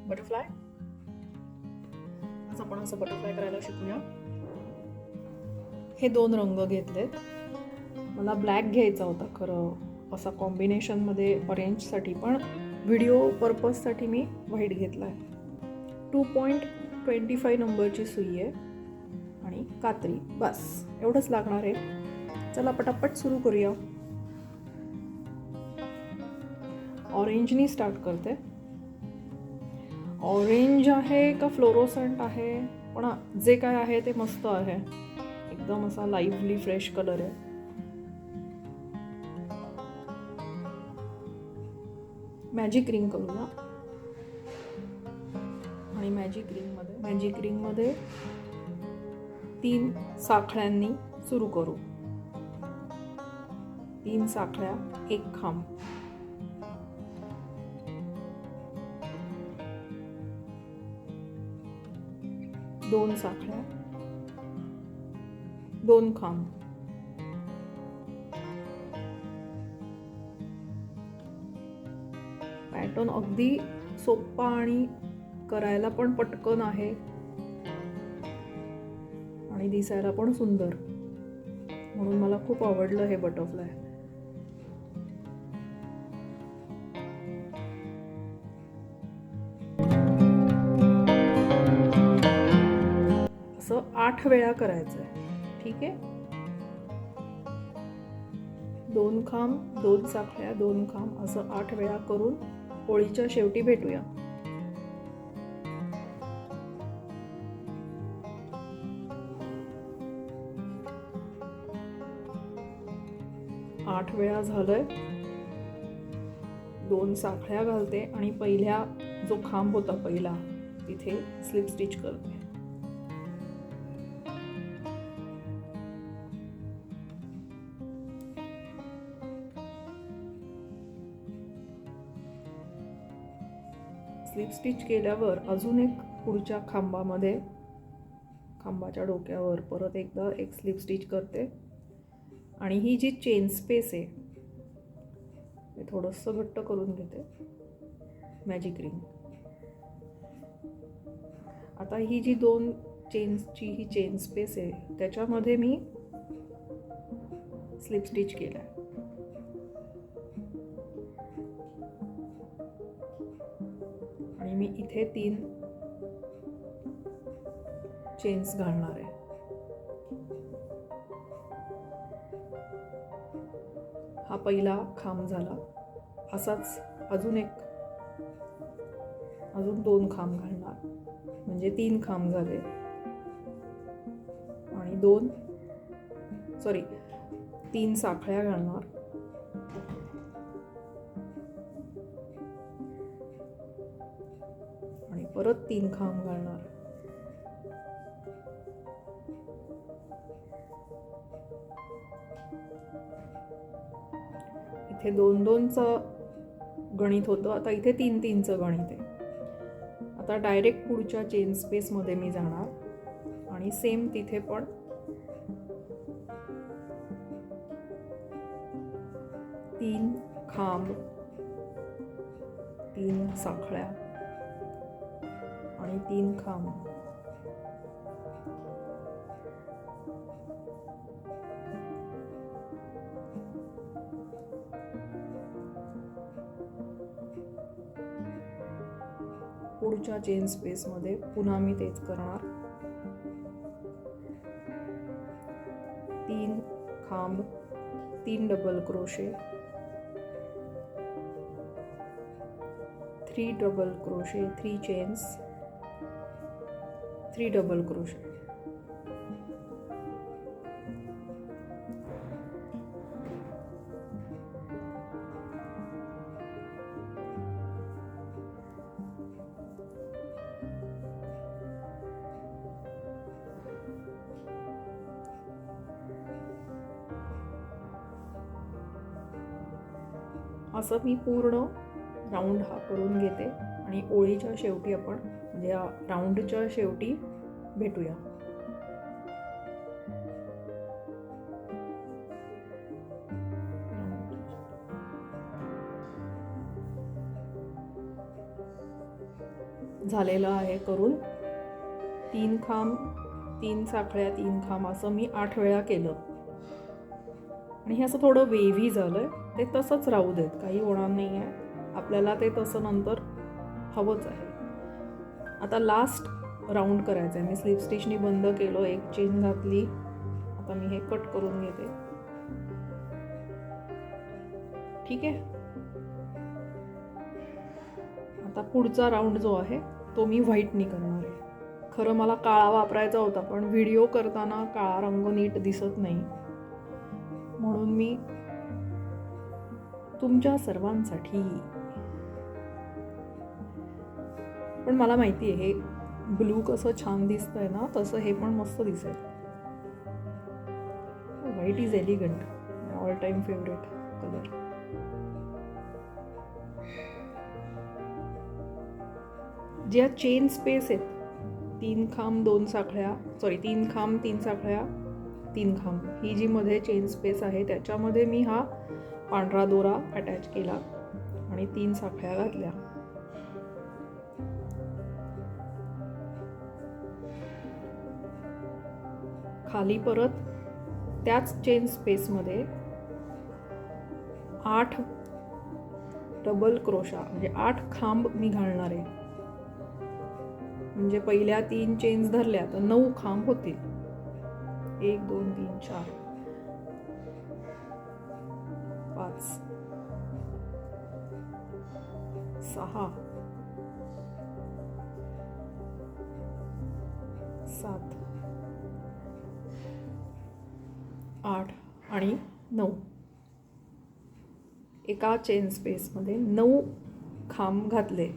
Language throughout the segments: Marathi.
बटरफ्लाय. आज आपण असं बटरफ्लाय करायला शिकूया. हे 2 रंग घेतलेत. मला ब्लॅक घ्यायचा होता खरं असा कॉम्बिनेशनमध्ये ऑरेंजसाठी, पण व्हिडिओ पर्पजसाठी मी व्हाईट घेतला आहे. 2.25 नंबरची सुई आहे आणि कात्री, बस एवढंच लागणार आहे. चला पटापट सुरू करूया. ऑरेंजनी स्टार्ट करते. ऑरेंज आहे का फ्लोरोसंट आहे, पण जे काय आहे ते मस्त आहे. एकदम असा लाईव्हली फ्रेश कलर आहे. मॅजिक रिंग करूया. आणि मॅजिक रिंगमध्ये 3 साखळ्यांनी सुरू करू. 3 साखळ्या, 1 खांब. 2 साखळ्या, 2 खांब. पॅटर्न अगदी सोपा आणि करायला पण पटकन आहे आणि दिसायला पण सुंदर, म्हणून मला खूप आवडलं हे बटरफ्लाय. असं 8 वेळा करायचं आहे. ठीक आहे. 2 खांब, 2 साखळ्या, 2 खांब असं 8 वेळा करून ओळीच्या शेवटी भेटूया. 8 वेळा झालंय. 2 साखळ्या घालते आणि पहिल्या जो खांब होता पहिला तिथे स्लिप स्टिच करते. स्लिप स्टिच केल्यावर अजून एक पुढच्या खांबाच्या डोक्यावर परत एकदा एक स्लिप स्टिच करते आणि ही जी चेन स्पेस आहे हे थोडंसं घट्ट करून घेते. Magic ring. आता ही जी 2 चेन्सची ही चेन स्पेस आहे त्याच्यामध्ये मी स्लिप स्टिच केलं आहे. आणि मी इथे 3 चेन्स घालणार आहे. हा पहिला खांब झाला. असाच अजून 2 खांब घालणार, म्हणजे 3 खांब झाले. आणि 3 साखळ्या घालणार. आणि परत 3 खांब घालणार. इथे 2-2चं गणित होतं, आता इथे 3-3चं गणित आहे. आता डायरेक्ट पुढच्या चेन स्पेसमध्ये मी जाणार आणि सेम तिथे पण 3 खांब, 3 साखळ्या आणि 3 खांब. पुढच्या चेन स्पेसमध्ये पुन्हा मी तेच करणार. 3 खांब, 3 double crochet, 3 double crochet, 3 chains, 3 double crochet. असं मी पूर्ण राऊंड हा करून घेते आणि ओळीच्या शेवटी आपण म्हणजे या राऊंडच्या शेवटी भेटूया. झालेलं आहे करून. 3 खांब 3 साखळ्या 3 खांब असं मी 8 वेळा केलं. आणि हे असं थोडं वेव्ही झालंय, ते तसंच राहू देत, काही होणार नाही आहे. आपल्याला ते तसं नंतर हवंच आहे. आता लास्ट राऊंड करायचं आहे. मी स्लिप स्टिचनी बंद केलं, एक चेन घातली. आता मी हे कट करून घेते. ठीक आहे. आता पुढचा राऊंड जो आहे तो मी व्हाईटनी करणार आहे. खरं मला काळा वापरायचा होता, पण व्हिडिओ करताना काळा रंग नीट दिसत नाही, म्हणून मी तुमच्या सर्वांसाठी, पण मला माहिती आहे हे ब्लू कसं छान दिसतंय ना, तसं हे पण मस्त दिसेल. White is elegant, all time favourite colour. ज्या चेन स्पेस आहेत, 3 खांब 2 साखळ्या, 3 खांब 3 साखळ्या 3 खांब, ही जी मध्ये चेन स्पेस आहे त्याच्यामध्ये मी हा पांढरा दोरा अटॅच केला आणि 3 साखळ्या घातल्या. खाली परत त्याच चेन स्पेसमध्ये 8 डबल क्रोशा म्हणजे 8 खांब मी घालणार आहे. म्हणजे पहिल्या 3 चेन्स धरल्या तर 9 खांब होतील. 1 2 3 4 5 6 7 8 आणि 9. एका चेन स्पेसमध्ये 9 खांब घातले.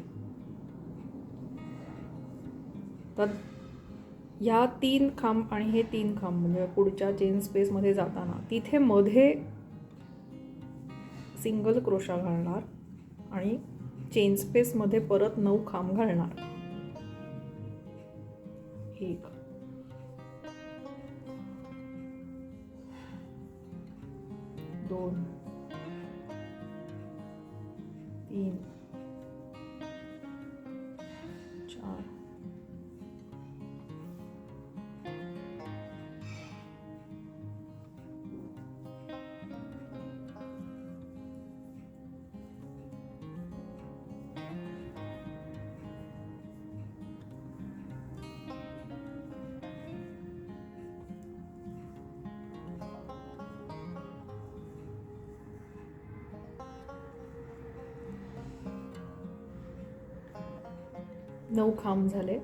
तर ह्या 3 खांब आणि हे 3 खांब म्हणजे पुढच्या चेन स्पेसमध्ये जाताना तिथे मध्ये सिंगल क्रोशा घालणार आणि चेन स्पेसमध्ये परत 9 खांब घालणार. 1 2 3 4 9 खांब झाले.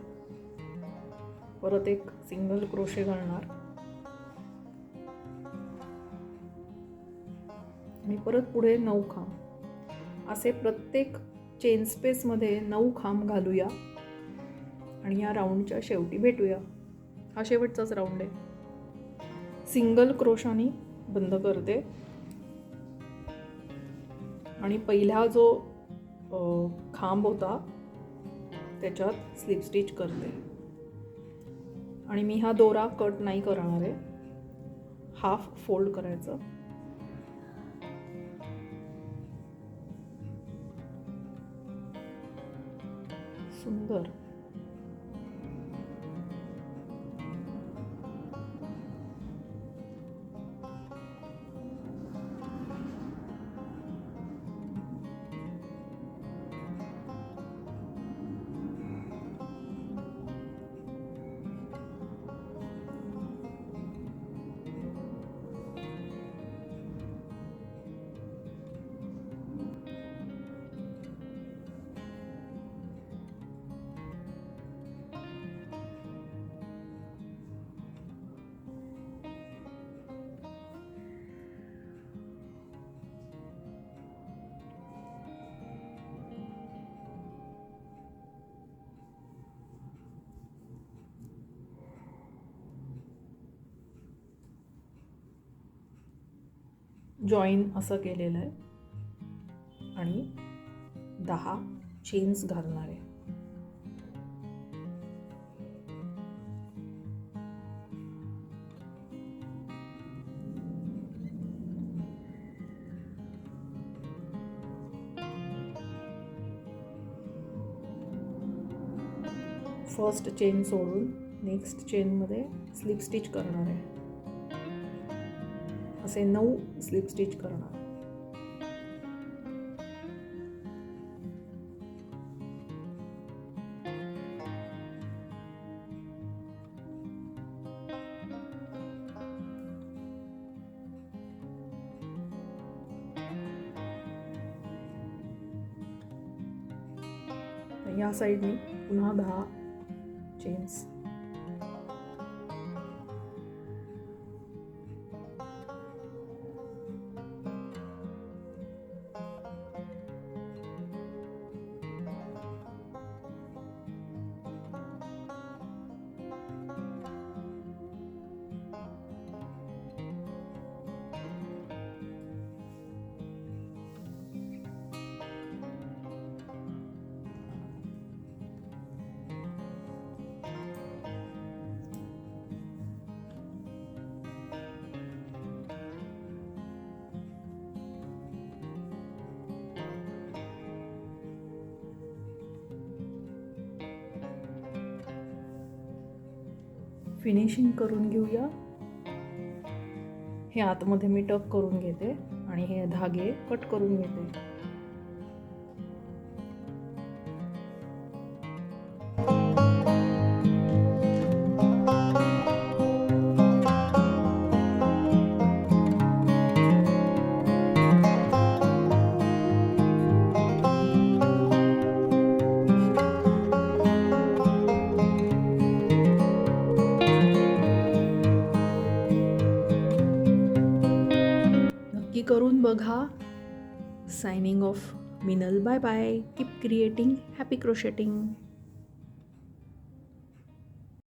परत एक सिंगल क्रोशे घालणार आणि परत पुढे 9 खांब. असे प्रत्येक चेन स्पेसमध्ये 9 खांब घालूया आणि या राऊंडच्या शेवटी भेटूया. हा शेवटचाच राऊंड आहे. सिंगल क्रोशानी बंद करते आणि पहिला जो खांब होता त्याच्यात स्लिप स्टिच करते आणि मी हा दोरा कट नाही करणार आहे, हाफ फोल्ड करायचं. सुंदर. जॉईन असं केलेलं आहे आणि 10 चेन्स घालणार आहे. फर्स्ट चेन सोडून नेक्स्ट चेनमध्ये स्लिप स्टिच करणार आहे. असे 9 स्लिप स्टिच करणार. या साईडनी पुन्हा 10 चेन्स. फिनिशिंग करून घेऊया. हे आतमध्ये मी टक करून घेते आणि हे धागे कट करून घेते. करून बघा. Signing off. Minal. Bye bye. Keep creating. Happy क्रोशेटिंग.